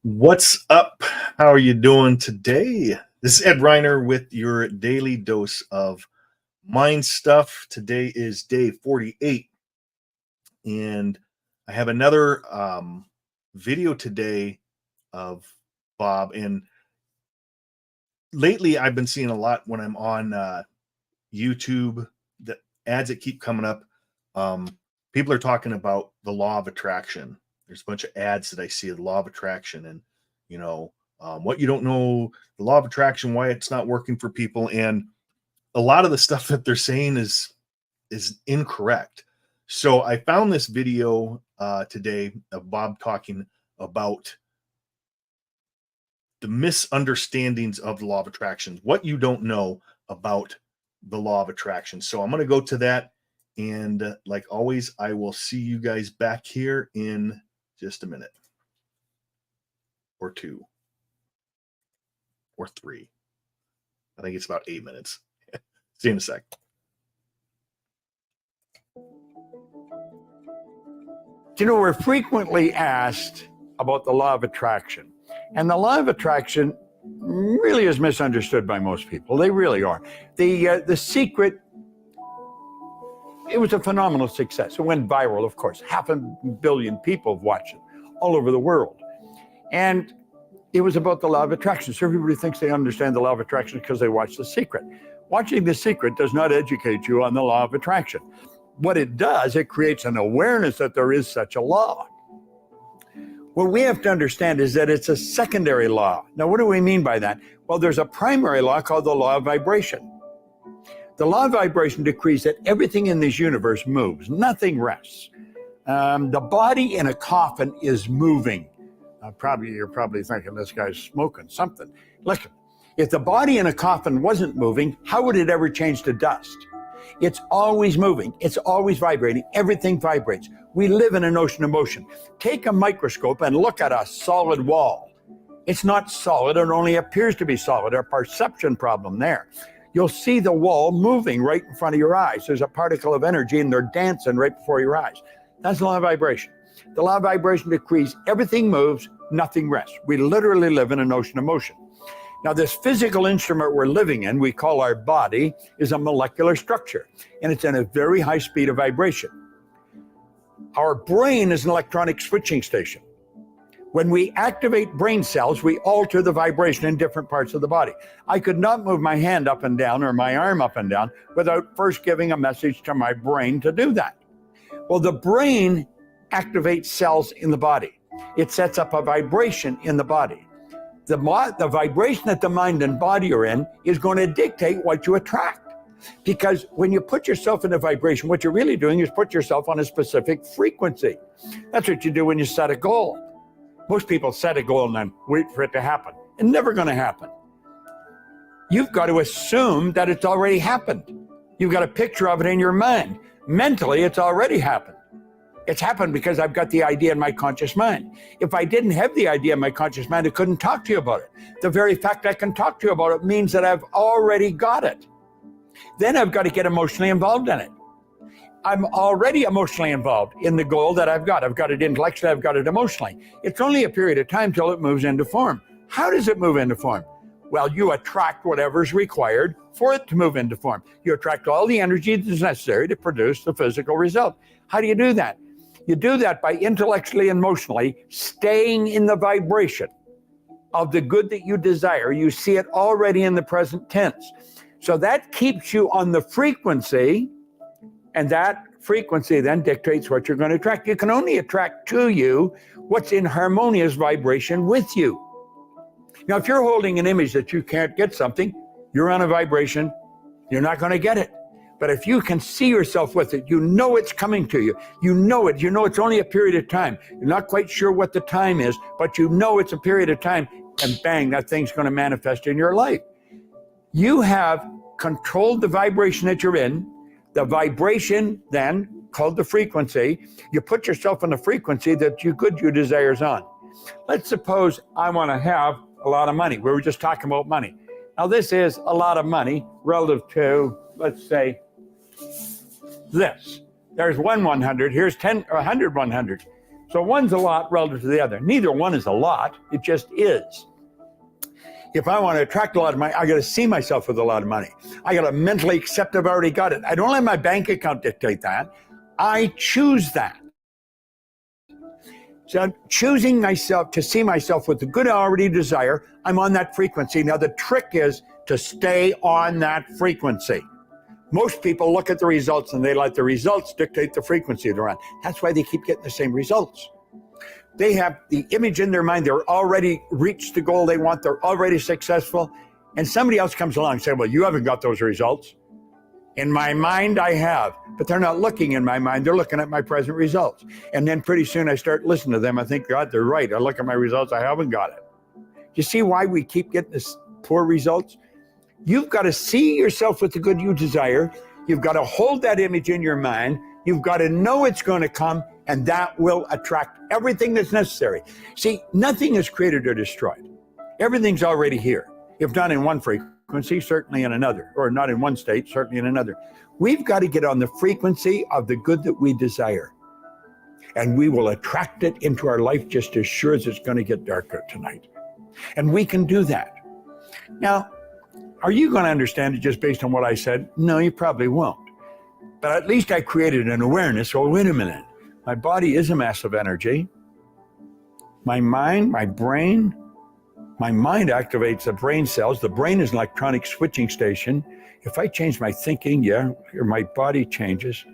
What's up? How are you doing today? This is Ed Reiner with your daily dose of mind stuff. Today is day 48, and I have another video today of Bob. And lately, I've been seeing a lot when I'm on YouTube, the ads that keep coming up. People are talking about the law of attraction. There's a bunch of ads that I see of the law of attraction, and what you don't know, the law of attraction, why it's not working for people, and a lot of the stuff that they're saying is incorrect. So I found this video today of Bob talking about the misunderstandings of the law of attraction, what you don't know about the law of attraction. So I'm going to go to that, and like always, I will see you guys back here in just a minute or two or three. I think it's about 8 minutes. See you in a sec. We're frequently asked about the law of attraction. And the law of attraction really is misunderstood by most people. They really are. The secret, it was a phenomenal success. It went viral, of course. 500 million people have watched it all over the world. And it was about the law of attraction. So everybody thinks they understand the law of attraction because they watch The Secret. Watching The Secret does not educate you on the law of attraction. What it does, it creates an awareness that there is such a law. What we have to understand is that it's a secondary law. Now, what do we mean by that? Well, there's a primary law called the law of vibration. The law of vibration decrees that everything in this universe moves, nothing rests. The body in a coffin is moving. You're probably thinking this guy's smoking something. Listen, if the body in a coffin wasn't moving, how would it ever change to dust? It's always moving. It's always vibrating. Everything vibrates. We live in an ocean of motion. Take a microscope and look at a solid wall. It's not solid. It only appears to be solid. A perception problem there. You'll see the wall moving right in front of your eyes. There's a particle of energy and they're dancing right before your eyes. That's the law of vibration. The law of vibration decrees everything moves, nothing rests. We literally live in an ocean of motion. Now, this physical instrument we're living in, we call our body, is a molecular structure, and it's in a very high speed of vibration. Our brain is an electronic switching station. When we activate brain cells, we alter the vibration in different parts of the body. I could not move my hand up and down or my arm up and down without first giving a message to my brain to do that. Well, the brain activates cells in the body. It sets up a vibration in the body. The vibration that the mind and body are in is going to dictate what you attract. Because when you put yourself in a vibration, what you're really doing is put yourself on a specific frequency. That's what you do when you set a goal. Most people set a goal and then wait for it to happen. It's never going to happen. You've got to assume that it's already happened. You've got a picture of it in your mind. Mentally, it's already happened. It's happened because I've got the idea in my conscious mind. If I didn't have the idea in my conscious mind, I couldn't talk to you about it. The very fact I can talk to you about it means that I've already got it. Then I've got to get emotionally involved in it. I'm already emotionally involved in the goal that I've got. I've got it intellectually, I've got it emotionally. It's only a period of time till it moves into form. How does it move into form? Well, you attract whatever's required for it to move into form. You attract all the energy that's necessary to produce the physical result. How do you do that? You do that by intellectually and emotionally staying in the vibration of the good that you desire. You see it already in the present tense. So that keeps you on the frequency, and that frequency then dictates what you're going to attract. You can only attract to you what's in harmonious vibration with you. Now, if you're holding an image that you can't get something, you're on a vibration, you're not going to get it. But if you can see yourself with it, you know it's coming to you. You know it's only a period of time. You're not quite sure what the time is, but you know it's a period of time, and bang, that thing's going to manifest in your life. You have controlled the vibration that you're in. The vibration then, called the frequency, you put yourself on the frequency that your desire's on. Let's suppose I want to have a lot of money. We were just talking about money. Now, this is a lot of money relative to, let's say, this. There's 1 100, here's 10 or 100 100. So one's a lot relative to the other. Neither one is a lot. It just is. If I want to attract a lot of money, I got to see myself with a lot of money. I got to mentally accept I've already got it. I don't let my bank account dictate that. I choose that. So I'm choosing myself to see myself with the good I already desire. I'm on that frequency. Now the trick is to stay on that frequency. Most people look at the results and they let the results dictate the frequency they're on. That's why they keep getting the same results. They have the image in their mind. They're already reached the goal they want. They're already successful. And somebody else comes along and says, well, you haven't got those results. In my mind, I have. But they're not looking in my mind. They're looking at my present results. And then pretty soon I start listening to them. I think, God, they're right. I look at my results. I haven't got it. You see why we keep getting this poor results? You've got to see yourself with the good you desire. You've got to hold that image in your mind. You've got to know it's going to come, and that will attract everything that's necessary. See, nothing is created or destroyed. Everything's already here. If not in one frequency, certainly in another, or not in one state, certainly in another. We've got to get on the frequency of the good that we desire, and we will attract it into our life just as sure as it's going to get darker tonight. And we can do that. Now, are you going to understand it just based on what I said? No, you probably won't. But at least I created an awareness. Oh, wait a minute. My body is a mass of energy. My mind, my brain, my mind activates the brain cells. The brain is an electronic switching station. If I change my thinking, my body changes.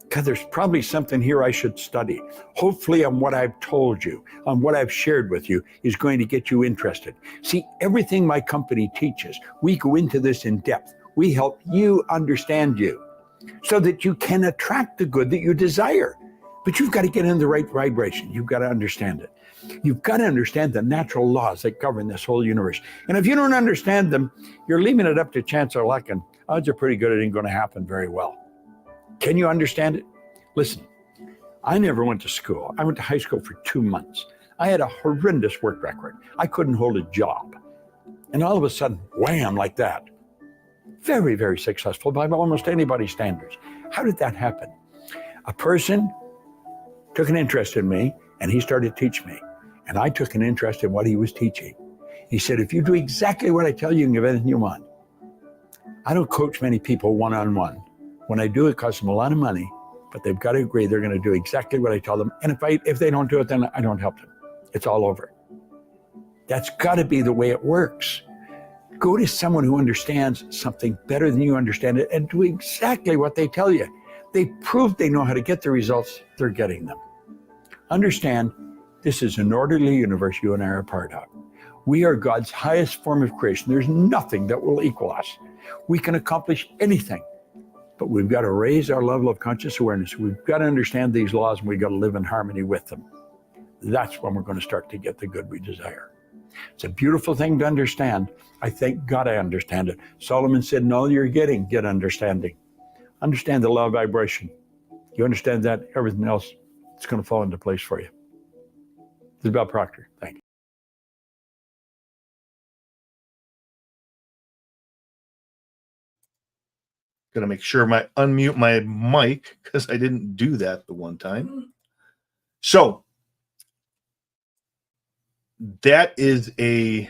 God, there's probably something here I should study. Hopefully on what I've told you, on what I've shared with you, is going to get you interested. See, everything my company teaches, we go into this in depth. We help you understand you so that you can attract the good that you desire. But you've got to get in the right vibration. You've got to understand it. You've got to understand the natural laws that govern this whole universe. And if you don't understand them, you're leaving it up to chance or luck, and odds are pretty good it ain't going to happen very well. Can you understand it? Listen, I never went to school. I went to high school for 2 months. I had a horrendous work record. I couldn't hold a job. And all of a sudden, wham, like that. Very, very successful by almost anybody's standards. How did that happen? A person took an interest in me, and he started to teach me. And I took an interest in what he was teaching. He said, if you do exactly what I tell you, you can have anything you want. I don't coach many people one-on-one. When I do, it costs them a lot of money, but they've got to agree they're going to do exactly what I tell them. And if they don't do it, then I don't help them. It's all over. That's got to be the way it works. Go to someone who understands something better than you understand it and do exactly what they tell you. They prove they know how to get the results, they're getting them. Understand, this is an orderly universe you and I are a part of. We are God's highest form of creation. There's nothing that will equal us. We can accomplish anything. But we've got to raise our level of conscious awareness. We've got to understand these laws, and we've got to live in harmony with them. That's when we're going to start to get the good we desire. It's a beautiful thing to understand. I thank God I understand it. Solomon said, in all you're getting, get understanding. Understand the law of vibration. You understand that, everything else is going to fall into place for you. This is Bob Proctor. Thank you. Gonna make sure unmute my mic because I didn't do that the one time. So that was a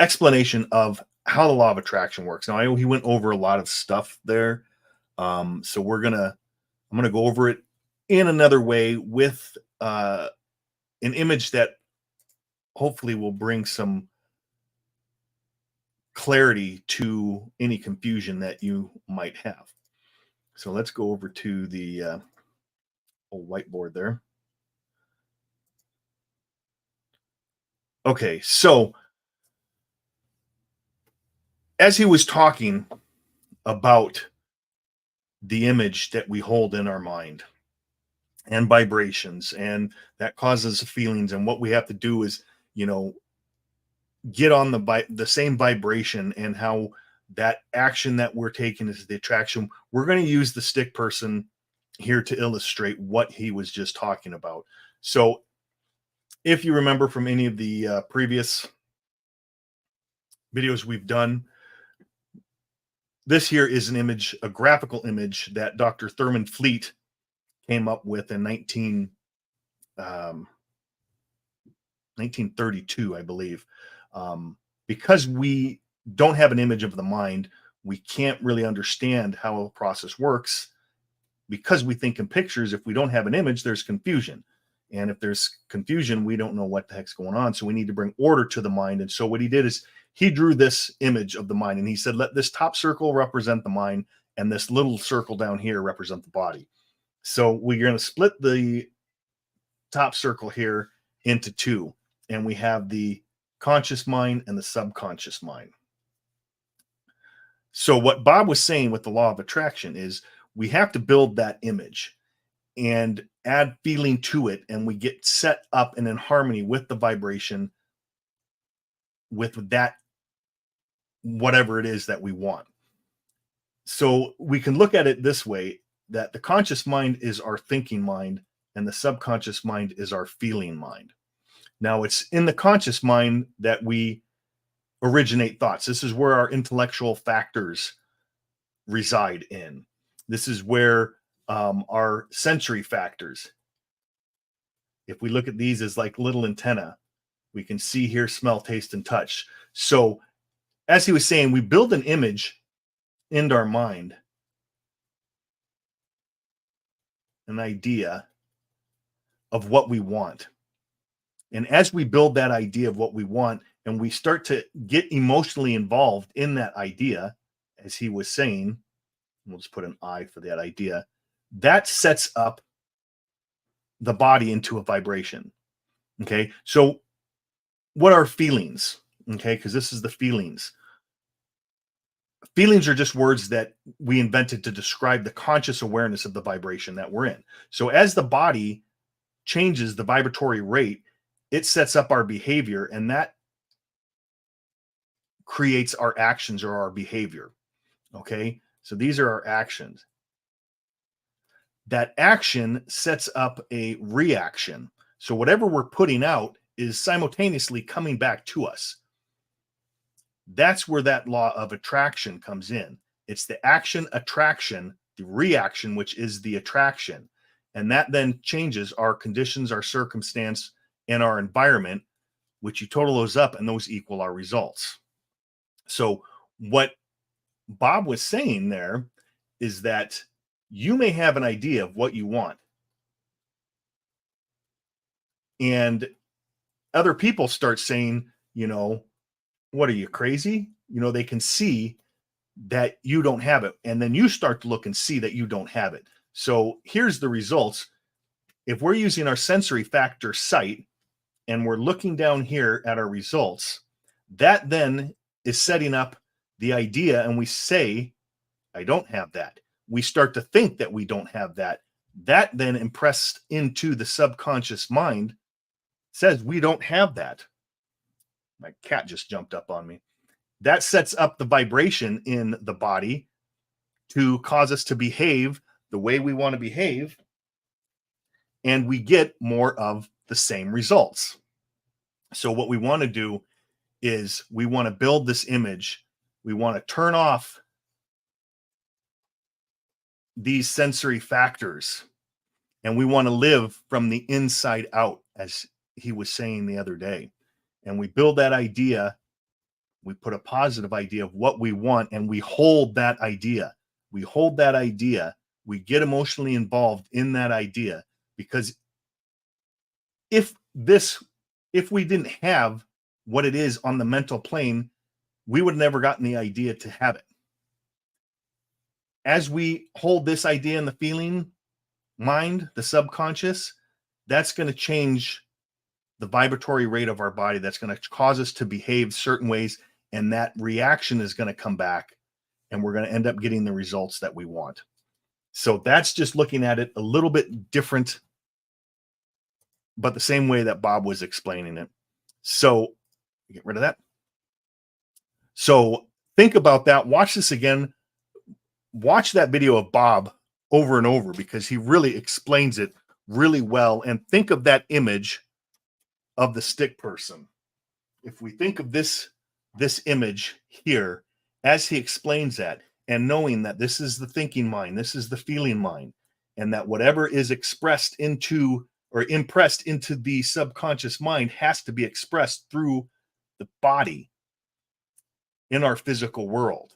explanation of how the law of attraction works. Now he went over a lot of stuff there, so I'm gonna go over it in another way with an image that hopefully will bring some clarity to any confusion that you might have. So let's go over to the old whiteboard there. Okay, so as he was talking about the image that we hold in our mind and vibrations, and that causes feelings, and what we have to do is, get on the same vibration, and how that action that we're taking is the attraction. We're going to use the stick person here to illustrate what he was just talking about. So if you remember from any of the previous videos we've done, this here is an image, a graphical image that Dr. Thurman Fleet came up with in 1932, I believe. Because we don't have an image of the mind, we can't really understand how a process works. Because we think in pictures, if we don't have an image, there's confusion. And if there's confusion, we don't know what the heck's going on. So we need to bring order to the mind. And so what he did is he drew this image of the mind, and he said, let this top circle represent the mind, and this little circle down here represent the body. So we're going to split the top circle here into two, and we have the conscious mind and the subconscious mind. So what Bob was saying with the law of attraction is we have to build that image and add feeling to it, and we get set up and in harmony with the vibration, with that, whatever it is that we want. So we can look at it this way, that the conscious mind is our thinking mind and the subconscious mind is our feeling mind. Now, it's in the conscious mind that we originate thoughts. This is where our intellectual factors reside in. This is where our sensory factors, if we look at these as like little antenna, we can see, hear, smell, taste, and touch. So as he was saying, we build an image into our mind, an idea of what we want. And as we build that idea of what we want, and we start to get emotionally involved in that idea, as he was saying, we'll just put an I for that idea, that sets up the body into a vibration. Okay. So what are feelings? Okay. Because this is the feelings. Feelings are just words that we invented to describe the conscious awareness of the vibration that we're in. So as the body changes the vibratory rate, it sets up our behavior, and that creates our actions or our behavior. Okay. So these are our actions. That action sets up a reaction. So whatever we're putting out is simultaneously coming back to us. That's where that law of attraction comes in. It's the action, attraction, the reaction, which is the attraction. And that then changes our conditions, our circumstance, and our environment, which you total those up, and those equal our results. So what Bob was saying there is that you may have an idea of what you want, and other people start saying, what are you, crazy? They can see that you don't have it. And then you start to look and see that you don't have it. So here's the results. If we're using our sensory factor sight and we're looking down here at our results, that then is setting up the idea, and we say, I don't have that. We start to think that we don't have that. That then impressed into the subconscious mind says we don't have that. My cat just jumped up on me. That sets up the vibration in the body to cause us to behave the way we want to behave, and we get more of the same results. So what we want to do is we want to build this image. We want to turn off these sensory factors, and we want to live from the inside out, as he was saying the other day. And we build that idea. We put a positive idea of what we want, and we hold that idea. We hold that idea. We get emotionally involved in that idea, because if we didn't have what it is on the mental plane, we would have never gotten the idea to have it. As we hold this idea in the feeling mind, the subconscious, that's going to change the vibratory rate of our body. That's going to cause us to behave certain ways, and that reaction is going to come back, and we're going to end up getting the results that we want. So that's just looking at it a little bit different, but the same way that Bob was explaining it. So get rid of that. So think about that. Watch this again. Watch that video of Bob over and over, because he really explains it really well. And think of that image of the stick person. If we think of this image here, as he explains that, and knowing that this is the thinking mind, this is the feeling mind, and that whatever is expressed into or impressed into the subconscious mind has to be expressed through the body in our physical world.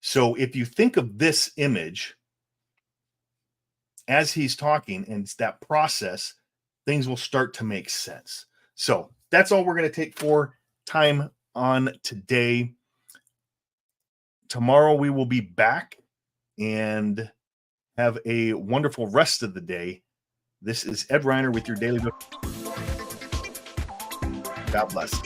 So if you think of this image as he's talking and it's that process, things will start to make sense. So that's all we're going to take for time on today. Tomorrow we will be back and have a wonderful rest of the day. This is Ed Reiner with your daily. God bless.